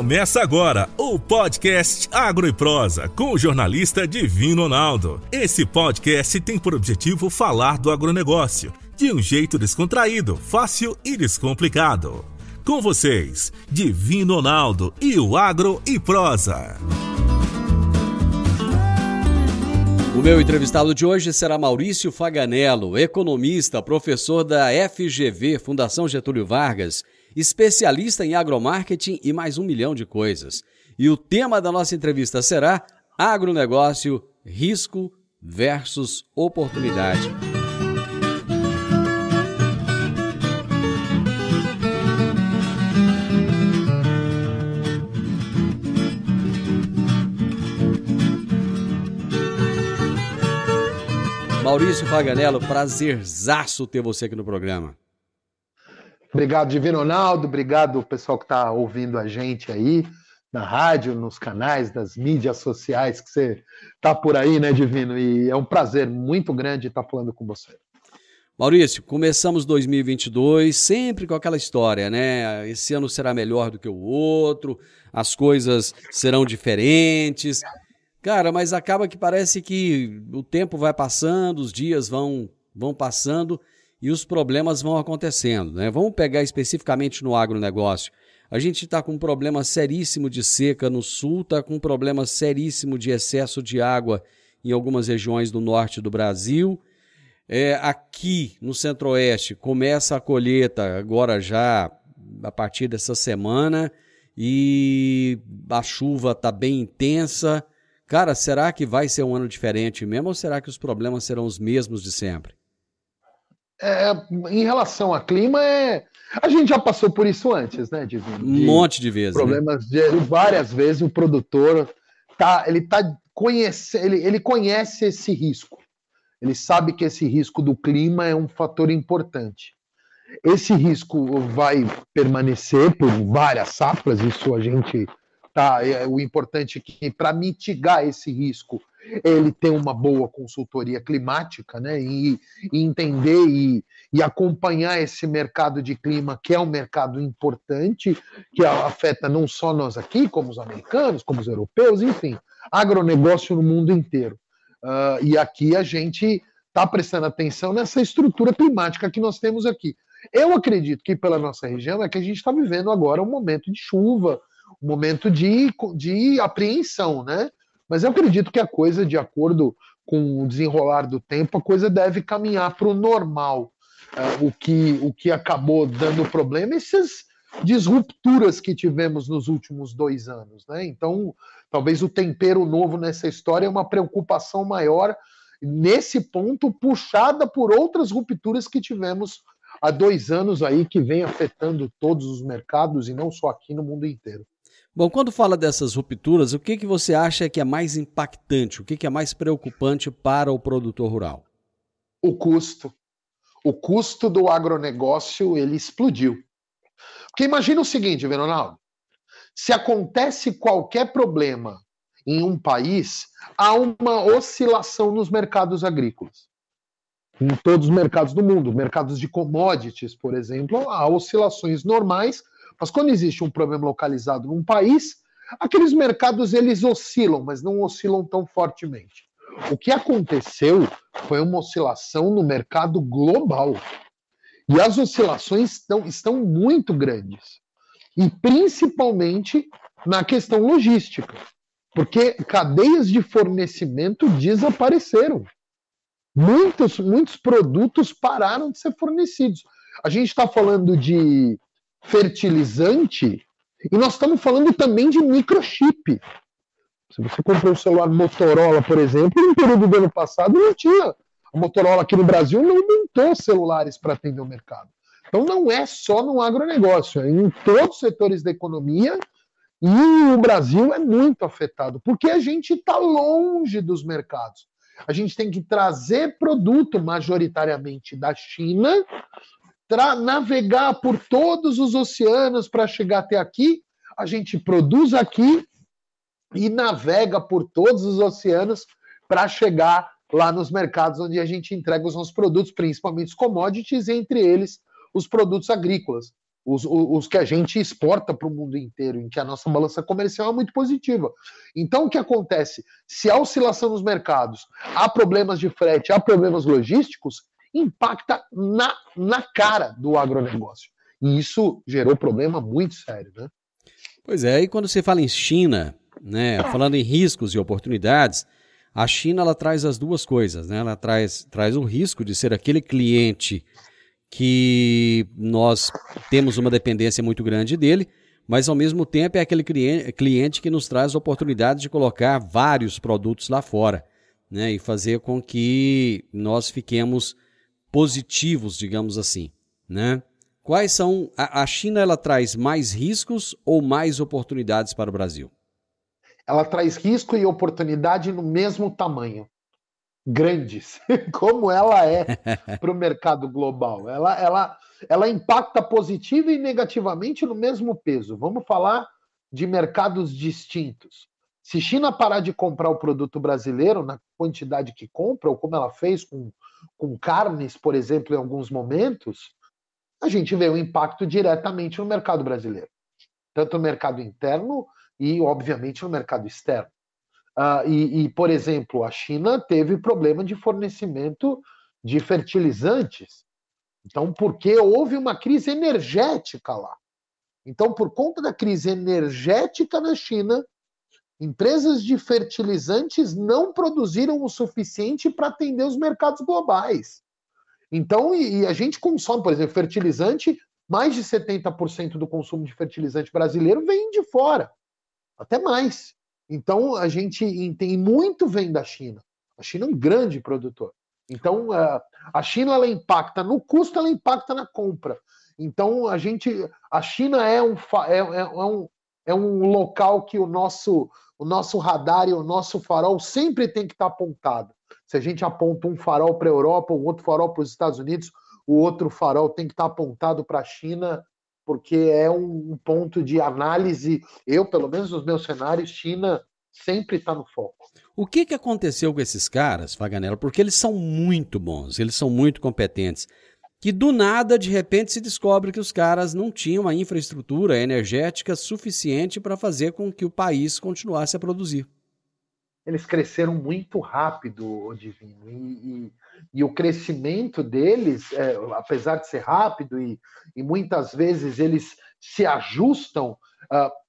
Começa agora o podcast Agro e Prosa com o jornalista Divino Ronaldo. Esse podcast tem por objetivo falar do agronegócio de um jeito descontraído, fácil e descomplicado. Com vocês, Divino Ronaldo e o Agro e Prosa. O meu entrevistado de hoje será Maurício Faganello, economista, professor da FGV, Fundação Getúlio Vargas, especialista em agromarketing e mais 1 milhão de coisas. E o tema da nossa entrevista será agronegócio, risco versus oportunidade. Maurício Faganello, prazerzaço ter você aqui no programa. Obrigado, Divino Ronaldo, obrigado pessoal que está ouvindo a gente aí na rádio, nos canais, das mídias sociais que você está por aí, né, Divino? E é um prazer muito grande estar falando com você. Maurício, começamos 2022 sempre com aquela história, né? Esse ano será melhor do que o outro, as coisas serão diferentes. Cara, mas acaba que parece que o tempo vai passando, os dias vão passando e os problemas vão acontecendo, né? Vamos pegar especificamente no agronegócio. A gente está com um problema seríssimo de seca no sul, está com um problema seríssimo de excesso de água em algumas regiões do norte do Brasil. Aqui no centro-oeste começa a colheita agora já a partir dessa semana e a chuva está bem intensa. Cara, será que vai ser um ano diferente mesmo ou será que os problemas serão os mesmos de sempre? Em relação ao clima, a gente já passou por isso antes, né, Divino? Um monte de vezes. Problemas, né? Várias vezes o produtor ele conhece esse risco. Ele sabe que esse risco do clima é um fator importante. Esse risco vai permanecer por várias safras, isso a gente... O importante é que, para mitigar esse risco, ele tem uma boa consultoria climática, né? E entender e acompanhar esse mercado de clima, que é um mercado importante, que afeta não só nós aqui, como os americanos, como os europeus, enfim, agronegócio no mundo inteiro. E aqui a gente está prestando atenção nessa estrutura climática que nós temos aqui. Eu acredito que pela nossa região é que a gente está vivendo agora um momento de chuva, um momento de apreensão, né? Mas eu acredito que a coisa, de acordo com o desenrolar do tempo, a coisa deve caminhar para o normal. O que acabou dando problema, essas disrupturas que tivemos nos últimos 2 anos, né? Então, talvez o tempero novo nessa história é uma preocupação maior nesse ponto, puxada por outras rupturas que tivemos há 2 anos aí, que vem afetando todos os mercados e não só aqui, no mundo inteiro. Bom, quando fala dessas rupturas, o que você acha que é mais impactante, o que é mais preocupante para o produtor rural? O custo. O custo do agronegócio, ele explodiu. Porque imagina o seguinte, Ronaldo, se acontece qualquer problema em um país, há uma oscilação nos mercados agrícolas. Em todos os mercados do mundo, mercados de commodities, por exemplo, há oscilações normais. Mas quando existe um problema localizado num país, aqueles mercados eles oscilam, mas não oscilam tão fortemente. O que aconteceu foi uma oscilação no mercado global. E as oscilações estão muito grandes. E principalmente na questão logística. Porque cadeias de fornecimento desapareceram. Muitos produtos pararam de ser fornecidos. A gente está falando de fertilizante, e nós estamos falando também de microchip. Se você comprou um celular Motorola, por exemplo, no período do ano passado não tinha. A Motorola aqui no Brasil não montou celulares para atender o mercado. Então não é só no agronegócio, é em todos os setores da economia, e o Brasil é muito afetado, porque a gente está longe dos mercados. A gente tem que trazer produto majoritariamente da China, navegar por todos os oceanos para chegar até aqui, a gente produz aqui e navega por todos os oceanos para chegar lá nos mercados onde a gente entrega os nossos produtos, principalmente os commodities, entre eles os produtos agrícolas. os que a gente exporta para o mundo inteiro, em que a nossa balança comercial é muito positiva. Então, o que acontece? Se há oscilação nos mercados, há problemas de frete, há problemas logísticos, impacta na cara do agronegócio. E isso gerou problema muito sério, né? Pois é, e quando você fala em China, né, falando em riscos e oportunidades, a China ela traz as duas coisas, né? Ela traz o risco de ser aquele cliente que nós temos uma dependência muito grande dele, mas ao mesmo tempo é aquele cliente que nos traz a oportunidade de colocar vários produtos lá fora, né, e fazer com que nós fiquemos positivos, digamos assim, né? Quais são... A China ela traz mais riscos ou mais oportunidades para o Brasil? Ela traz risco e oportunidade no mesmo tamanho. Grandes, como ela é para o mercado global. Ela impacta positiva e negativamente no mesmo peso. Vamos falar de mercados distintos. Se China parar de comprar o produto brasileiro na quantidade que compra, ou como ela fez com carnes, por exemplo, em alguns momentos, a gente vê o impacto diretamente no mercado brasileiro. Tanto no mercado interno e, obviamente, no mercado externo. Por exemplo, a China teve problema de fornecimento de fertilizantes. Então, porque houve uma crise energética lá. Então, por conta da crise energética na China, empresas de fertilizantes não produziram o suficiente para atender os mercados globais. Então, e a gente consome, por exemplo, fertilizante, mais de 70% do consumo de fertilizante brasileiro vem de fora, até mais. Então, a gente tem muito vem da China. A China é um grande produtor. Então, a China ela impacta no custo, ela impacta na compra. Então, a China é um local que o nosso radar e o nosso farol sempre tem que estar apontado. Se a gente aponta um farol para a Europa, um outro farol para os Estados Unidos, o outro farol tem que estar apontado para a China, porque é um ponto de análise. Eu, pelo menos nos meus cenários, China sempre está no foco. O que aconteceu com esses caras, Faganello? Porque eles são muito bons, eles são muito competentes, que do nada, de repente, se descobre que os caras não tinham a infraestrutura energética suficiente para fazer com que o país continuasse a produzir. Eles cresceram muito rápido, Divino, e o crescimento deles, apesar de ser rápido e muitas vezes eles se ajustam,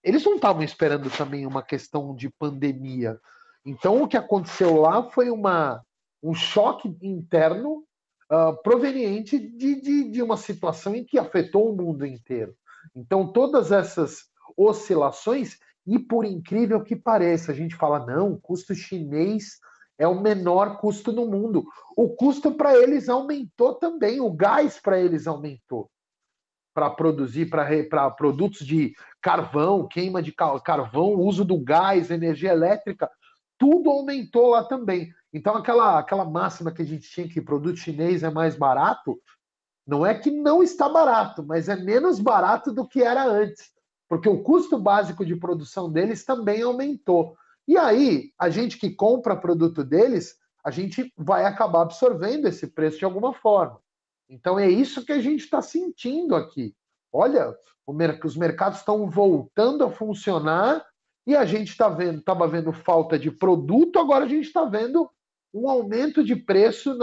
eles não estavam esperando também uma questão de pandemia. Então, o que aconteceu lá foi um choque interno proveniente de uma situação em que afetou o mundo inteiro. Então, todas essas oscilações, e por incrível que pareça, a gente fala, não, o custo chinês é o menor custo no mundo. O custo para eles aumentou também, o gás para eles aumentou. Para produzir, para produtos de carvão, queima de carvão, uso do gás, energia elétrica, tudo aumentou lá também. Então, aquela máxima que a gente tinha que produto chinês é mais barato, não é que não está barato, mas é menos barato do que era antes, porque o custo básico de produção deles também aumentou. E aí, a gente que compra produto deles, a gente vai acabar absorvendo esse preço de alguma forma. Então, é isso que a gente está sentindo aqui. Olha, os mercados estão voltando a funcionar e a gente estava vendo falta de produto, agora a gente está vendo um aumento de preço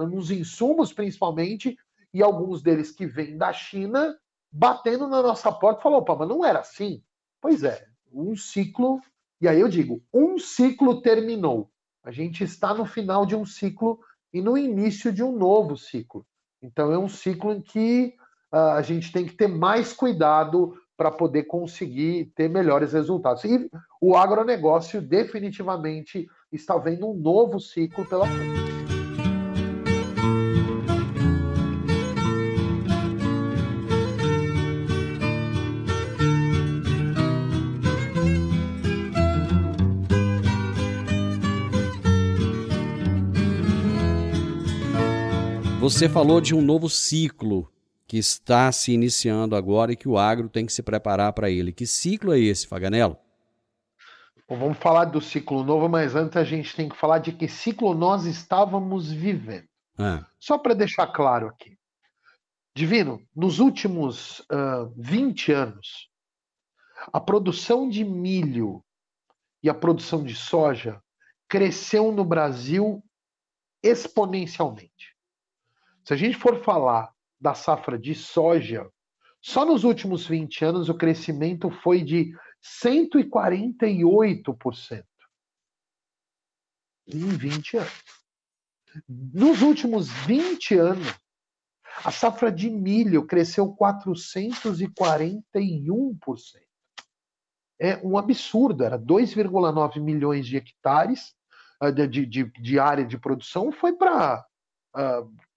nos insumos, principalmente, e alguns deles que vêm da China, batendo na nossa porta e falou, opa, mas não era assim? Pois é, um ciclo, e aí eu digo, um ciclo terminou. A gente está no final de um ciclo e no início de um novo ciclo. Então é um ciclo em que a gente tem que ter mais cuidado para poder conseguir ter melhores resultados. E o agronegócio definitivamente está vendo um novo ciclo pela frente. Você falou de um novo ciclo que está se iniciando agora e que o agro tem que se preparar para ele. Que ciclo é esse, Faganello? Bom, vamos falar do ciclo novo, mas antes a gente tem que falar de que ciclo nós estávamos vivendo. Só para deixar claro aqui. Divino, nos últimos 20 anos, a produção de milho e a produção de soja cresceu no Brasil exponencialmente. Se a gente for falar da safra de soja, só nos últimos 20 anos o crescimento foi de 148% em 20 anos. Nos últimos 20 anos, a safra de milho cresceu 441%. É um absurdo, era 2,9 milhões de hectares de área de produção, foi para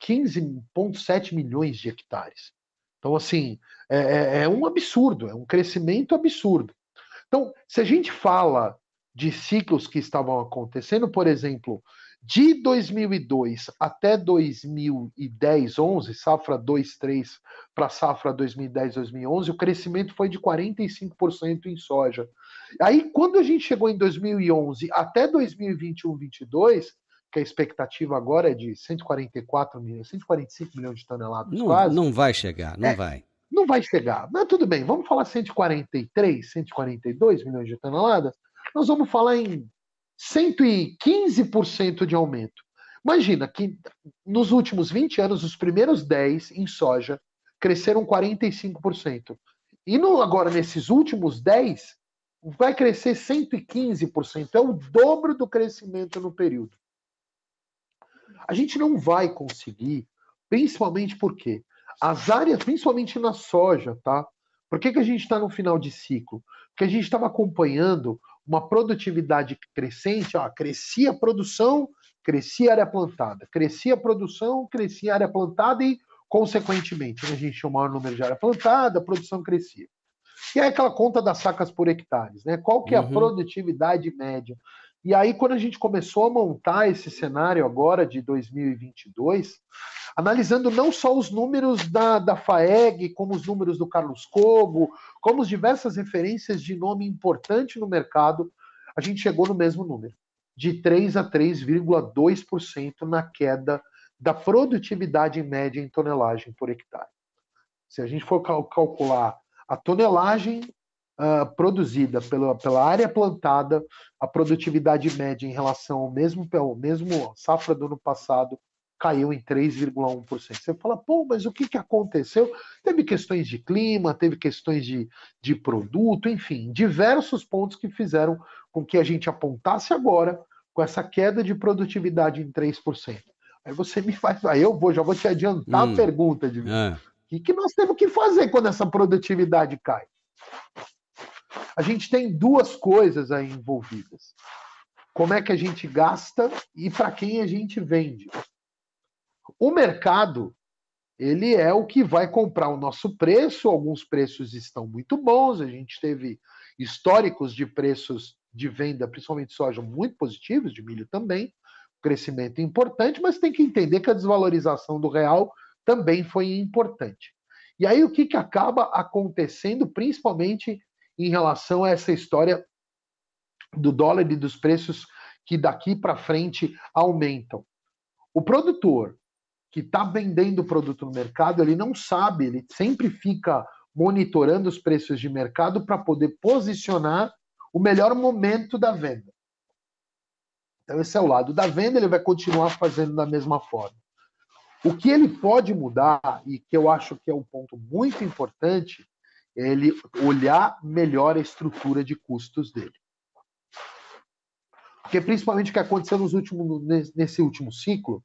15,7 milhões de hectares. Então, assim, é um absurdo, é um crescimento absurdo. Então, se a gente fala de ciclos que estavam acontecendo, por exemplo, de 2002 até 2010, 11, safra 2-3 para safra 2010, 2011, o crescimento foi de 45% em soja. Aí, quando a gente chegou em 2011 até 2021, 2022, que a expectativa agora é de 144 milhões, 145 milhões de toneladas quase. Não vai chegar, não vai. Não vai chegar. Mas tudo bem, vamos falar 143, 142 milhões de toneladas? Nós vamos falar em 115% de aumento. Imagina que nos últimos 20 anos, os primeiros 10 em soja cresceram 45%. E agora, nesses últimos 10, vai crescer 115%. É o dobro do crescimento no período. A gente não vai conseguir, principalmente porque as áreas, principalmente na soja, tá? Por que a gente está no final de ciclo? Porque a gente estava acompanhando uma produtividade crescente, crescia a produção, crescia a área plantada, crescia a produção, crescia a área plantada e, consequentemente, a gente tinha um maior número de área plantada, a produção crescia. E é aquela conta das sacas por hectares, né? Qual que é a produtividade média? E aí, quando a gente começou a montar esse cenário agora de 2022, analisando não só os números da FAEG, como os números do Carlos Cogo, como as diversas referências de nome importante no mercado, a gente chegou no mesmo número, de 3 a 3,2% na queda da produtividade média em tonelagem por hectare. Se a gente for calcular a tonelagem produzida pela área plantada, a produtividade média em relação ao mesmo safra do ano passado caiu em 3,1%. Você fala, pô, mas o que aconteceu? Teve questões de clima, teve questões de produto, enfim, diversos pontos que fizeram com que a gente apontasse agora com essa queda de produtividade em 3%. Aí você me faz, aí já vou te adiantar a pergunta de mim. O que nós temos que fazer quando essa produtividade cai? A gente tem duas coisas aí envolvidas. Como é que a gente gasta e para quem a gente vende. O mercado, ele é o que vai comprar o nosso preço. Alguns preços estão muito bons. A gente teve históricos de preços de venda, principalmente de soja, muito positivos, de milho também. Crescimento importante, mas tem que entender que a desvalorização do real também foi importante. E aí o que acaba acontecendo, principalmente em relação a essa história do dólar e dos preços que daqui para frente aumentam. O produtor que está vendendo o produto no mercado, ele não sabe, ele sempre fica monitorando os preços de mercado para poder posicionar o melhor momento da venda. Então esse é o lado da venda, ele vai continuar fazendo da mesma forma. O que ele pode mudar, e que eu acho que é um ponto muito importante, é ele olhar melhor a estrutura de custos dele. Porque principalmente o que aconteceu nesse último ciclo,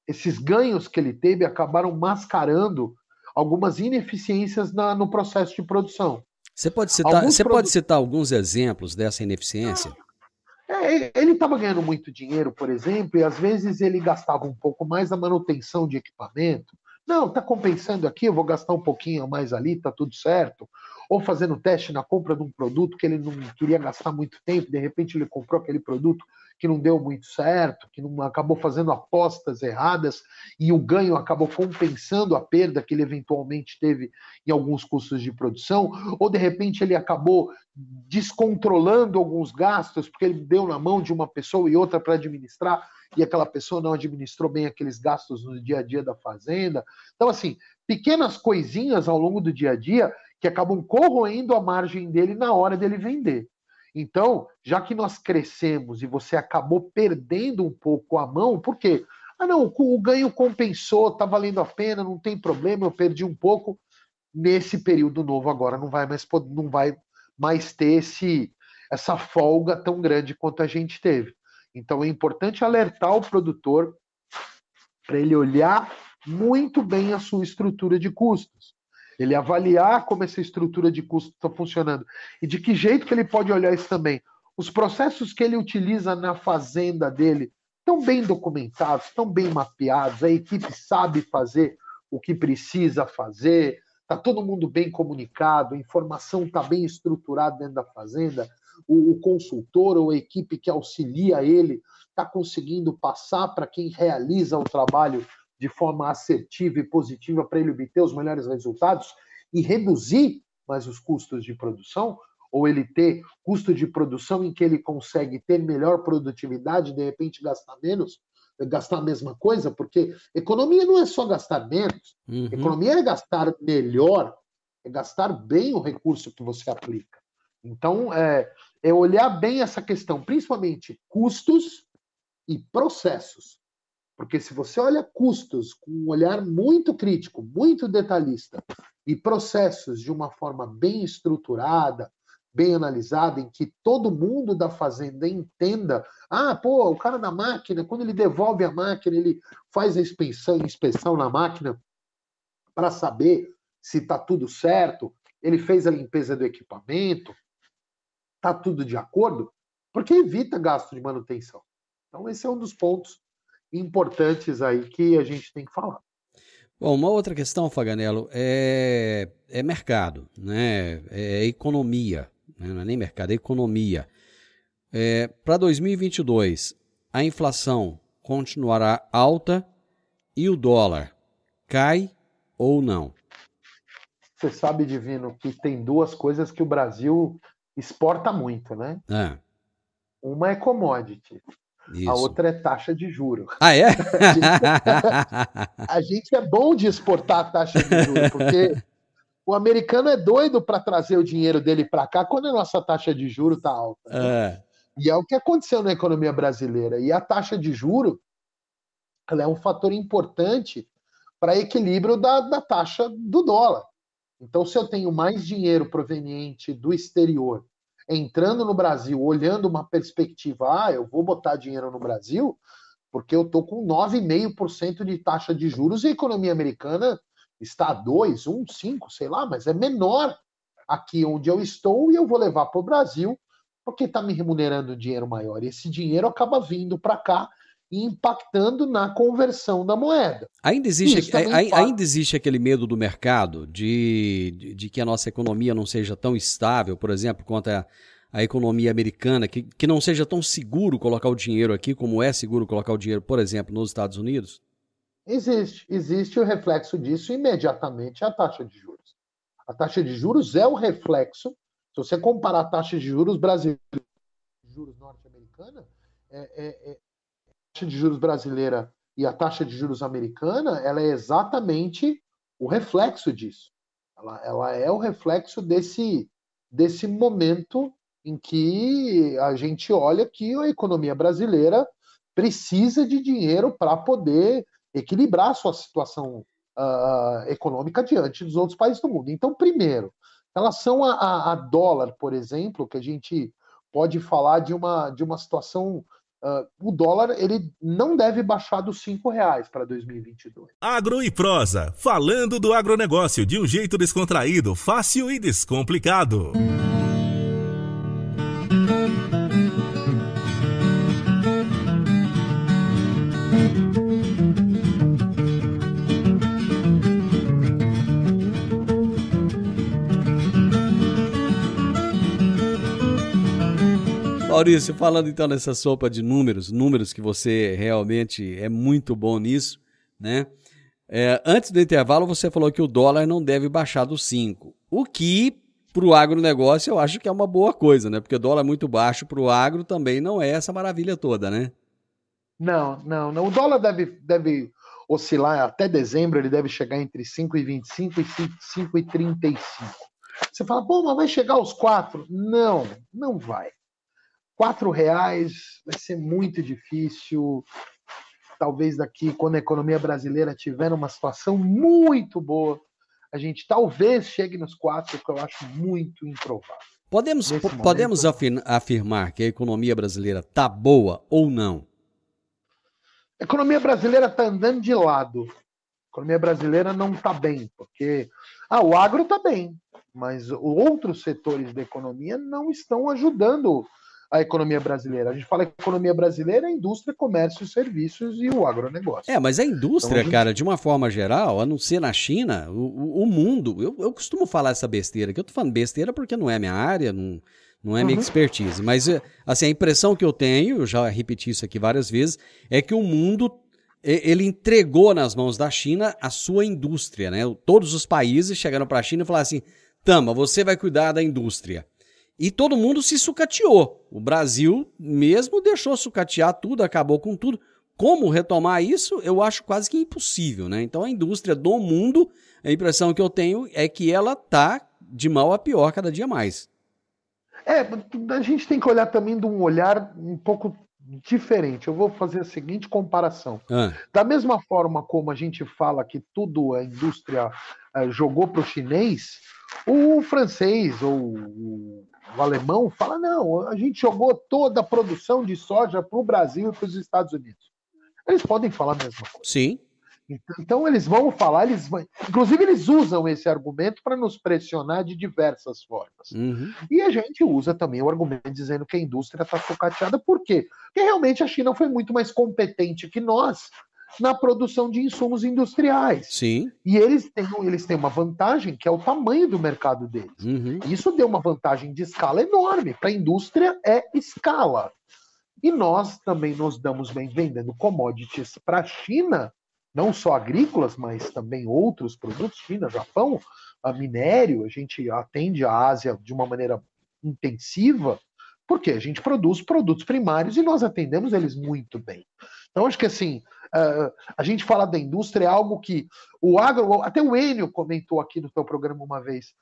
esses ganhos que ele teve acabaram mascarando algumas ineficiências no processo de produção. Você pode citar alguns exemplos dessa ineficiência? Ele estava ganhando muito dinheiro, por exemplo, e às vezes ele gastava um pouco mais na manutenção de equipamento. Não, está compensando aqui, eu vou gastar um pouquinho mais ali, está tudo certo. Ou fazendo teste na compra de um produto que ele não queria gastar muito tempo, de repente ele comprou aquele produto que não deu muito certo, que não acabou fazendo apostas erradas e o ganho acabou compensando a perda que ele eventualmente teve em alguns custos de produção, ou de repente ele acabou descontrolando alguns gastos porque ele deu na mão de uma pessoa e outra para administrar e aquela pessoa não administrou bem aqueles gastos no dia a dia da fazenda. Então, assim, pequenas coisinhas ao longo do dia a dia que acabam corroendo a margem dele na hora dele vender. Então, já que nós crescemos e você acabou perdendo um pouco a mão, por quê? Ah, não, o ganho compensou, tá valendo a pena, não tem problema, eu perdi um pouco. Nesse período novo agora não vai mais ter essa folga tão grande quanto a gente teve. Então é importante alertar o produtor para ele olhar muito bem a sua estrutura de custos. Ele avaliar como essa estrutura de custos está funcionando. E de que jeito que ele pode olhar isso também. Os processos que ele utiliza na fazenda dele estão bem documentados, estão bem mapeados, a equipe sabe fazer o que precisa fazer, está todo mundo bem comunicado, a informação está bem estruturada dentro da fazenda, o consultor ou a equipe que auxilia ele está conseguindo passar para quem realiza o trabalho de forma assertiva e positiva para ele obter os melhores resultados e reduzir mais os custos de produção, ou ele ter custo de produção em que ele consegue ter melhor produtividade, de repente gastar menos, gastar a mesma coisa, porque economia não é só gastar menos, economia é gastar melhor, é gastar bem o recurso que você aplica. Então, é olhar bem essa questão, principalmente custos e processos. Porque se você olha custos com um olhar muito crítico, muito detalhista, e processos de uma forma bem estruturada, bem analisada, em que todo mundo da fazenda entenda, o cara da máquina, quando ele devolve a máquina, ele faz a inspeção na máquina para saber se está tudo certo, ele fez a limpeza do equipamento, está tudo de acordo, porque evita gasto de manutenção. Então, esse é um dos pontos importantes aí que a gente tem que falar. Bom, uma outra questão, Faganello, é mercado, né? É economia, né? Não é nem mercado, é economia. Para 2022, a inflação continuará alta e o dólar cai ou não? Você sabe, Divino, que tem duas coisas que o Brasil exporta muito, né? Uma é commodity. Isso. A outra é taxa de juros. Ah, é? A gente é bom de exportar a taxa de juros, porque o americano é doido para trazer o dinheiro dele para cá quando a nossa taxa de juros está alta. Né? E é o que aconteceu na economia brasileira. E a taxa de juros ela é um fator importante para equilíbrio da taxa do dólar. Então, se eu tenho mais dinheiro proveniente do exterior entrando no Brasil, olhando uma perspectiva, eu vou botar dinheiro no Brasil, porque eu estou com 9,5% de taxa de juros e a economia americana está a 2, 1, 5, sei lá, mas é menor aqui onde eu estou e eu vou levar para o Brasil porque está me remunerando dinheiro maior. E esse dinheiro acaba vindo para cá e impactando na conversão da moeda. Ainda existe aquele medo do mercado de que a nossa economia não seja tão estável, por exemplo, quanto a economia americana, que não seja tão seguro colocar o dinheiro aqui como é seguro colocar o dinheiro, por exemplo, nos Estados Unidos? Existe o reflexo disso imediatamente a taxa de juros. A taxa de juros é o reflexo, se você comparar a taxa de juros brasileira e juros norte-americana, a taxa de juros brasileira e a taxa de juros americana, ela é exatamente o reflexo disso. Ela é o reflexo desse momento em que a gente olha que a economia brasileira precisa de dinheiro para poder equilibrar a sua situação econômica diante dos outros países do mundo. Então, primeiro, em relação a dólar, por exemplo, que a gente pode falar de uma situação... o dólar ele não deve baixar dos R$5 para 2022. Agro e Prosa, falando do agronegócio de um jeito descontraído, fácil e descomplicado. Maurício, falando então nessa sopa de números que você realmente é muito bom nisso, né? Antes do intervalo você falou que o dólar não deve baixar dos 5, o que para o agronegócio eu acho que é uma boa coisa, né? Porque o dólar muito baixo para o agro também não é essa maravilha toda, né? Não. O dólar deve oscilar até dezembro, ele deve chegar entre 5,25 e 5,35. Você fala, pô, mas vai chegar aos 4? Não vai. R$ 4 vai ser muito difícil. Talvez daqui, quando a economia brasileira estiver numa situação muito boa, a gente talvez chegue nos 4, que eu acho muito improvável. Podemos afirmar que a economia brasileira está boa ou não? A economia brasileira está andando de lado. A economia brasileira não está bem, porque o agro está bem, mas outros setores da economia não estão ajudando a economia brasileira. A gente fala que a economia brasileira é indústria, comércio, serviços e o agronegócio. Mas a indústria, então, cara, de uma forma geral, a não ser na China, o mundo, eu costumo falar essa besteira, que eu tô falando besteira porque não é minha área, não é minha expertise, mas assim, a impressão que eu tenho, eu já repeti isso aqui várias vezes, é que o mundo, ele entregou nas mãos da China a sua indústria, né? Todos os países chegaram para a China e falaram assim, Tama, você vai cuidar da indústria. E todo mundo se sucateou. O Brasil mesmo deixou sucatear tudo, acabou com tudo. Como retomar isso, eu acho quase que impossível, né? Então a indústria do mundo, a impressão que eu tenho é que ela tá de mal a pior cada dia mais. A gente tem que olhar também de um olhar um pouco diferente. Eu vou fazer a seguinte comparação. Da mesma forma como a gente fala que tudo a indústria jogou para o chinês, o francês ou o alemão fala, não, a gente jogou toda a produção de soja para o Brasil e para os Estados Unidos. Eles podem falar a mesma coisa. Sim. Então eles vão falar, inclusive eles usam esse argumento para nos pressionar de diversas formas. E a gente usa também o argumento dizendo que a indústria está sucateada. Por quê? Porque realmente a China foi muito mais competente que nós na produção de insumos industriais. Sim. E eles têm uma vantagem que é o tamanho do mercado deles. Isso deu uma vantagem de escala enorme. Para a indústria é escala. E nós também nos damos bem vendendo commodities para a China, não só agrícolas, mas também outros produtos, China, Japão, minério, a gente atende a Ásia de uma maneira intensiva, porque a gente produz produtos primários e nós atendemos eles muito bem. Então, acho que assim, a gente fala da indústria é algo que o agro, até o Enio comentou aqui no seu programa uma vez,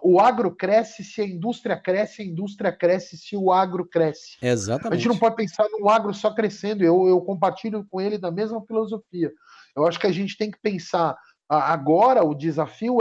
o agro cresce se a indústria cresce se o agro cresce. Exatamente. A gente não pode pensar no agro só crescendo, eu compartilho com ele da mesma filosofia. Eu acho que a gente tem que pensar, agora o desafio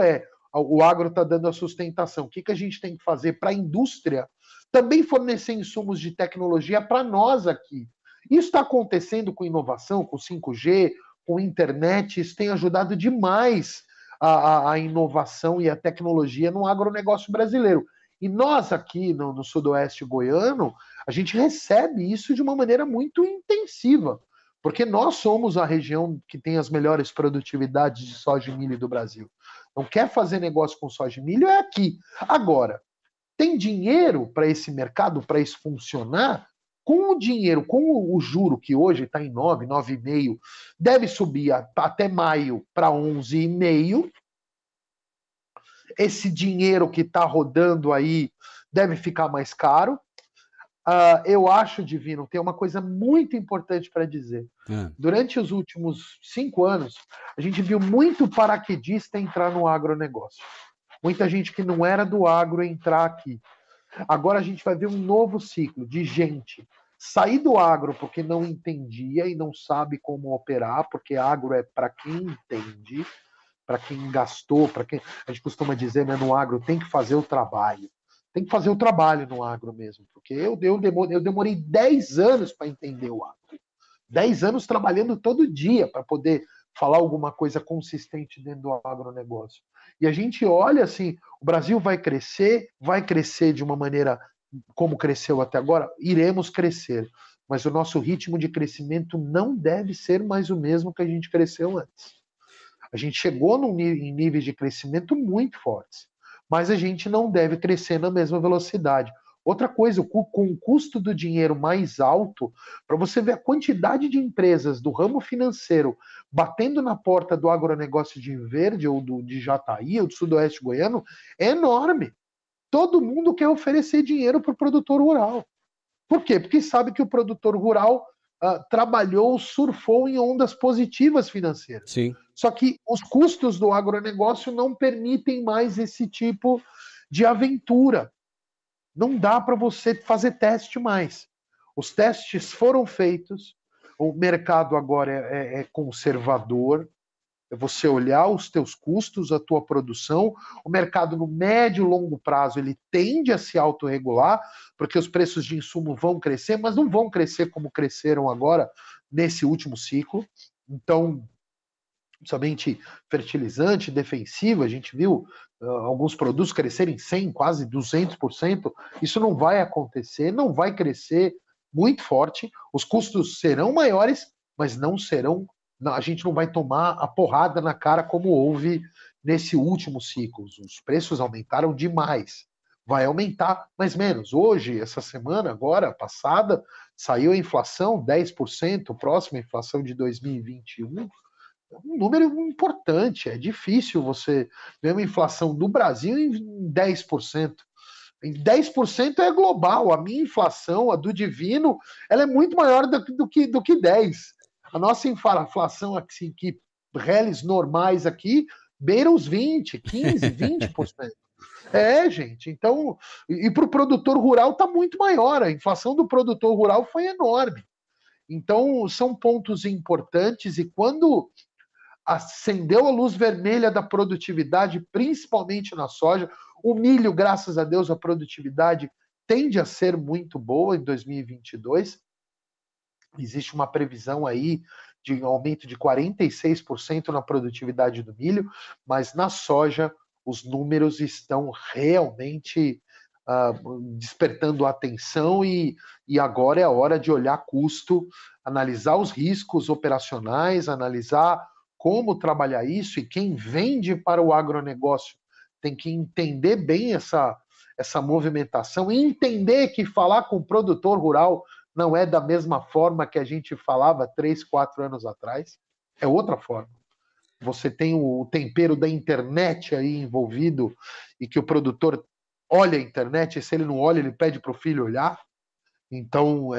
o agro está dando a sustentação, o que a gente tem que fazer para a indústria também fornecer insumos de tecnologia para nós aqui. Isso está acontecendo com inovação, com 5G, com internet, isso tem ajudado demais a inovação e a tecnologia no agronegócio brasileiro. E nós aqui no sudoeste goiano, a gente recebe isso de uma maneira muito intensiva, porque nós somos a região que tem as melhores produtividades de soja e milho do Brasil. Então, quer fazer negócio com soja e milho é aqui. Agora, tem dinheiro para esse mercado, para isso funcionar? Com o dinheiro, com o juro que hoje está em 9, 9,5, deve subir até maio para 11,5. Esse dinheiro que está rodando aí deve ficar mais caro. Eu acho, Divino, tem uma coisa muito importante para dizer. Durante os últimos 5 anos, a gente viu muito paraquedista entrar no agronegócio. Muita gente que não era do agro entrar aqui. Agora a gente vai ver um novo ciclo de gente sair do agro porque não entendia e não sabe como operar, porque agro é para quem entende, para quem gastou, para quem... A gente costuma dizer, né, no agro tem que fazer o trabalho. Tem que fazer o trabalho no agro mesmo, porque eu demorei 10 anos para entender o agro. 10 anos trabalhando todo dia para poder falar alguma coisa consistente dentro do agronegócio. E a gente olha assim, o Brasil vai crescer de uma maneira como cresceu até agora, iremos crescer, mas o nosso ritmo de crescimento não deve ser mais o mesmo que a gente cresceu antes. A gente chegou em níveis de crescimento muito fortes, mas a gente não deve crescer na mesma velocidade. Outra coisa, com o custo do dinheiro mais alto, para você ver a quantidade de empresas do ramo financeiro batendo na porta do agronegócio de Verde, ou de Jataí, ou do sudoeste goiano, é enorme. Todo mundo quer oferecer dinheiro para o produtor rural. Por quê? Porque sabe que o produtor rural trabalhou, surfou em ondas positivas financeiras. Sim. Só que os custos do agronegócio não permitem mais esse tipo de aventura. Não dá para você fazer teste mais. Os testes foram feitos, o mercado agora é conservador, é você olhar os teus custos, a tua produção. O mercado no médio e longo prazo ele tende a se autorregular, porque os preços de insumo vão crescer, mas não vão crescer como cresceram agora nesse último ciclo. Então, somente fertilizante, defensivo, a gente viu alguns produtos crescerem 100%, quase 200%. Isso não vai acontecer, não vai crescer muito forte. Os custos serão maiores, mas não serão. A gente não vai tomar a porrada na cara como houve nesse último ciclo. Os preços aumentaram demais. Vai aumentar, mas menos. Hoje, essa semana, agora, passada, saiu a inflação 10%, próxima inflação de 2021. Um número importante. É difícil você ver uma inflação do Brasil em 10%. Em 10% é global. A minha inflação, a do Divino, ela é muito maior do que 10%. A nossa inflação aqui, que reles normais aqui, beira os 20%, 15%, 20%. Gente. Então, e para o produtor rural está muito maior. A inflação do produtor rural foi enorme. Então, são pontos importantes. E quando acendeu a luz vermelha da produtividade, principalmente na soja, o milho, graças a Deus, a produtividade tende a ser muito boa em 2022. Existe uma previsão aí de aumento de 46% na produtividade do milho, mas na soja os números estão realmente despertando atenção e agora é a hora de olhar custo, analisar os riscos operacionais, analisar como trabalhar isso, e quem vende para o agronegócio tem que entender bem essa movimentação e entender que falar com o produtor rural não é da mesma forma que a gente falava 3, 4 anos atrás. É outra forma. Você tem o tempero da internet aí envolvido e que o produtor olha a internet e se ele não olha, ele pede para o filho olhar. Então,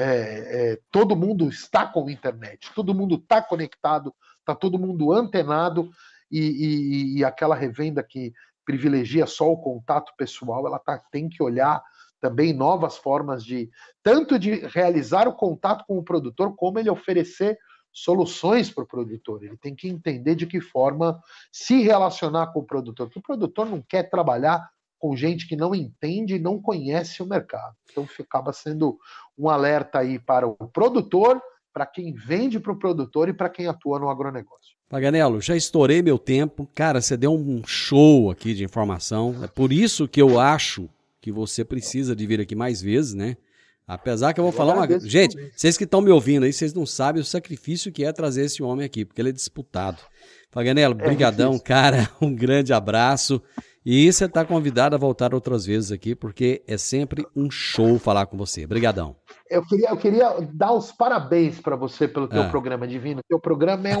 todo mundo está com a internet, todo mundo está conectado, está todo mundo antenado e aquela revenda que privilegia só o contato pessoal, ela tem que olhar também novas formas tanto de realizar o contato com o produtor, como ele oferecer soluções para o produtor. Ele tem que entender de que forma se relacionar com o produtor, porque o produtor não quer trabalhar com gente que não entende e não conhece o mercado. Então acaba sendo um alerta aí para o produtor, para quem vende para o produtor e para quem atua no agronegócio. Paganello, já estourei meu tempo. Cara, você deu um show aqui de informação. É por isso que eu acho que você precisa de vir aqui mais vezes, né? Apesar que eu vou falar uma... Gente, vocês que estão me ouvindo aí, vocês não sabem o sacrifício que é trazer esse homem aqui, porque ele é disputado. Paganello, brigadão, cara. Um grande abraço. E você está convidado a voltar outras vezes aqui, porque é sempre um show falar com você. Brigadão. Eu queria dar os parabéns para você pelo teu programa, Divino. Teu programa é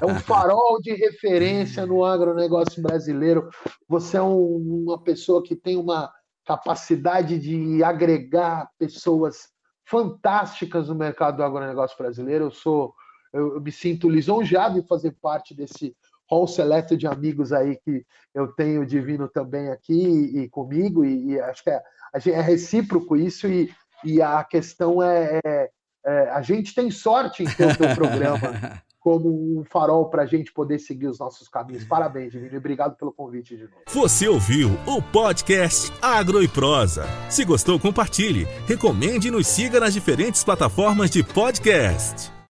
um farol de referência no agronegócio brasileiro. Você é uma pessoa que tem uma capacidade de agregar pessoas fantásticas no mercado do agronegócio brasileiro. Eu me sinto lisonjeado em fazer parte desse hall seleto de amigos aí que eu tenho, o Divino também aqui e comigo, e acho que é recíproco isso, e a questão a gente tem sorte em ter o teu programa como um farol para a gente poder seguir os nossos caminhos. Parabéns, Divino, e obrigado pelo convite de novo. Você ouviu o podcast Agro e Prosa. Se gostou, compartilhe, recomende e nos siga nas diferentes plataformas de podcast.